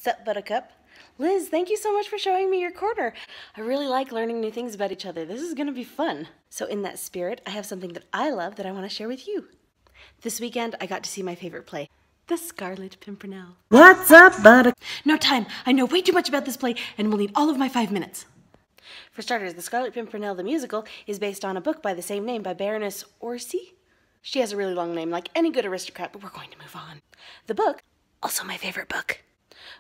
Sup, Buttercup? Liz, thank you so much for showing me your corner. I really like learning new things about each other. This is going to be fun. So in that spirit, I have something that I love that I want to share with you. This weekend, I got to see my favorite play, The Scarlet Pimpernel. What's up, Buttercup? No time. I know way too much about this play and will need all of my 5 minutes. For starters, The Scarlet Pimpernel, the musical, is based on a book by the same name by Baroness Orsi. She has a really long name, like any good aristocrat, but we're going to move on. The book, also my favorite book,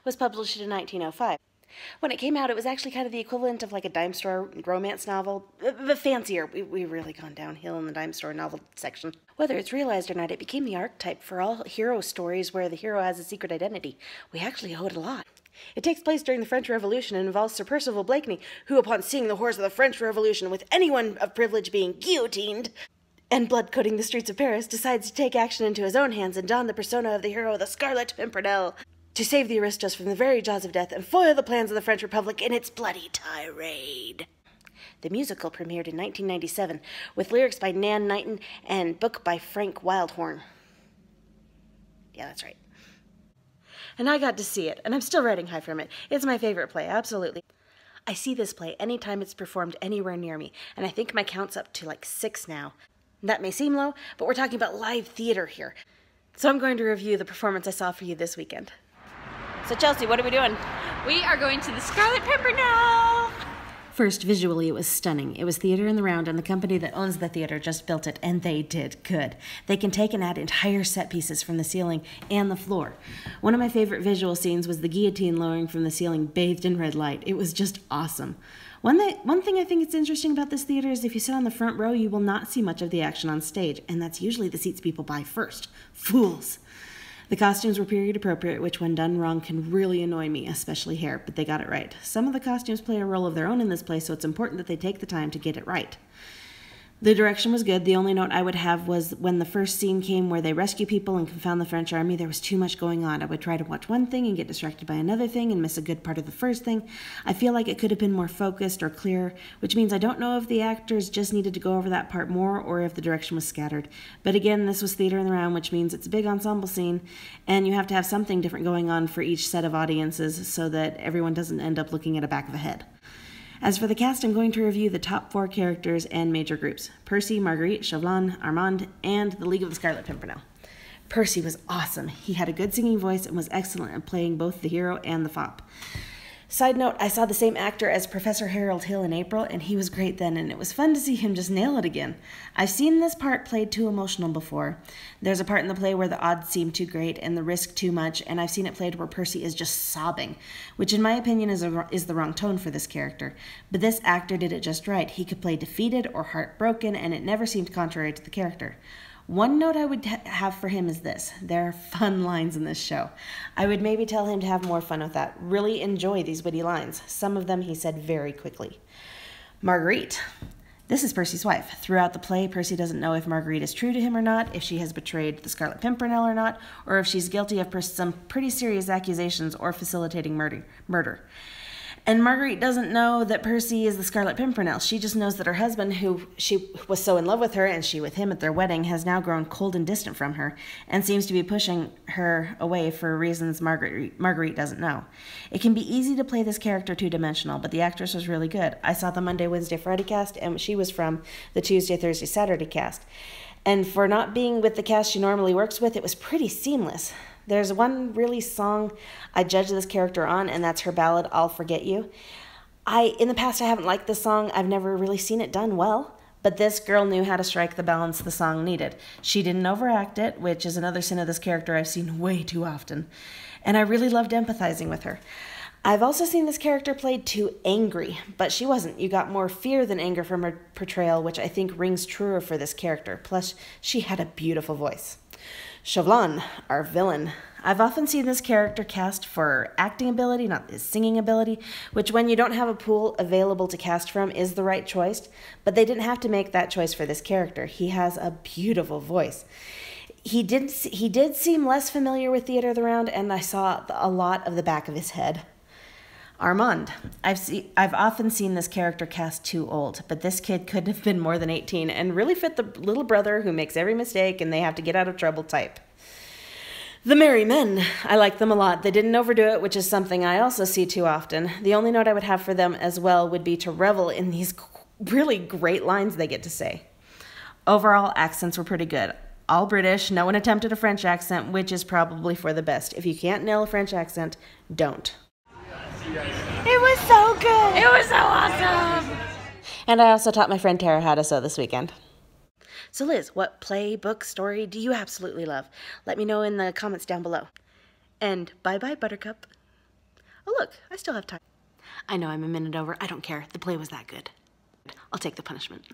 was published in 1905. When it came out, it was actually kind of the equivalent of like a dime store romance novel, but fancier. We've really gone downhill in the dime store novel section. Whether it's realized or not, it became the archetype for all hero stories where the hero has a secret identity. We actually owe it a lot. It takes place during the French Revolution and involves Sir Percival Blakeney, who, upon seeing the horrors of the French Revolution with anyone of privilege being guillotined and blood coating the streets of Paris, decides to take action into his own hands and don the persona of the hero, the Scarlet Pimpernel, to save the aristos from the very jaws of death and foil the plans of the French Republic in its bloody tirade. The musical premiered in 1997 with lyrics by Nan Knighton and book by Frank Wildhorn. Yeah, that's right. And I got to see it, and I'm still riding high from it. It's my favorite play, absolutely. I see this play anytime it's performed anywhere near me, and I think my count's up to like 6 now. That may seem low, but we're talking about live theater here. So I'm going to review the performance I saw for you this weekend. So Chelsea, what are we doing? We are going to the Scarlet Pimpernel! First, visually, it was stunning. It was theater in the round, and the company that owns the theater just built it, and they did good. They can take and add entire set pieces from the ceiling and the floor. One of my favorite visual scenes was the guillotine lowering from the ceiling bathed in red light. It was just awesome. One thing I think is interesting about this theater is if you sit on the front row, you will not see much of the action on stage, and that's usually the seats people buy first. Fools! The costumes were period appropriate, which when done wrong can really annoy me, especially hair, but they got it right. Some of the costumes play a role of their own in this play, so it's important that they take the time to get it right. The direction was good. The only note I would have was when the first scene came where they rescue people and confound the French army, there was too much going on. I would try to watch one thing and get distracted by another thing and miss a good part of the first thing. I feel like it could have been more focused or clearer, which means I don't know if the actors just needed to go over that part more or if the direction was scattered. But again, this was theater in the round, which means it's a big ensemble scene, and you have to have something different going on for each set of audiences so that everyone doesn't end up looking at a back of a head. As for the cast, I'm going to review the top 4 characters and major groups: Percy, Marguerite, Chauvelin, Armand, and the League of the Scarlet Pimpernel. Percy was awesome. He had a good singing voice and was excellent at playing both the hero and the fop. Side note, I saw the same actor as Professor Harold Hill in April, and he was great then, and it was fun to see him just nail it again. I've seen this part played too emotional before. There's a part in the play where the odds seem too great and the risk too much, and I've seen it played where Percy is just sobbing, which in my opinion is the wrong tone for this character. But this actor did it just right. He could play defeated or heartbroken, and it never seemed contrary to the character. One note I would have for him is this: there are fun lines in this show. I would maybe tell him to have more fun with that. Really enjoy these witty lines. Some of them he said very quickly. Marguerite. This is Percy's wife. Throughout the play, Percy doesn't know if Marguerite is true to him or not, if she has betrayed the Scarlet Pimpernel or not, or if she's guilty of some pretty serious accusations or facilitating murder. And Marguerite doesn't know that Percy is the Scarlet Pimpernel. She just knows that her husband, who she was so in love with her and she with him at their wedding, has now grown cold and distant from her and seems to be pushing her away for reasons Marguerite doesn't know. It can be easy to play this character two-dimensional, but the actress was really good. I saw the Monday, Wednesday, Friday cast, and she was from the Tuesday, Thursday, Saturday cast. And for not being with the cast she normally works with, it was pretty seamless. There's one really song I judge this character on, and that's her ballad, I'll Forget You. In the past, I haven't liked this song. I've never really seen it done well, but this girl knew how to strike the balance the song needed. She didn't overact it, which is another sin of this character I've seen way too often, and I really loved empathizing with her. I've also seen this character played too angry, but she wasn't. You got more fear than anger from her portrayal, which I think rings truer for this character. Plus, she had a beautiful voice. Chauvelin, our villain. I've often seen this character cast for acting ability, not his singing ability, which when you don't have a pool available to cast from is the right choice, but they didn't have to make that choice for this character. He has a beautiful voice. He did seem less familiar with theater of the round, and I saw a lot of the back of his head. Armand. I've often seen this character cast too old, but this kid could have been more than 18 and really fit the little brother who makes every mistake and they have to get out of trouble type. The Merry Men. I like them a lot. They didn't overdo it, which is something I also see too often. The only note I would have for them as well would be to revel in these really great lines they get to say. Overall, accents were pretty good. All British, no one attempted a French accent, which is probably for the best. If you can't nail a French accent, don't. It was so good. It was so awesome. And I also taught my friend Tara how to sew this weekend. So Liz, what play, book, story do you absolutely love? Let me know in the comments down below. And bye-bye, Buttercup. Oh look, I still have time. I know I'm a minute over. I don't care. The play was that good. I'll take the punishment.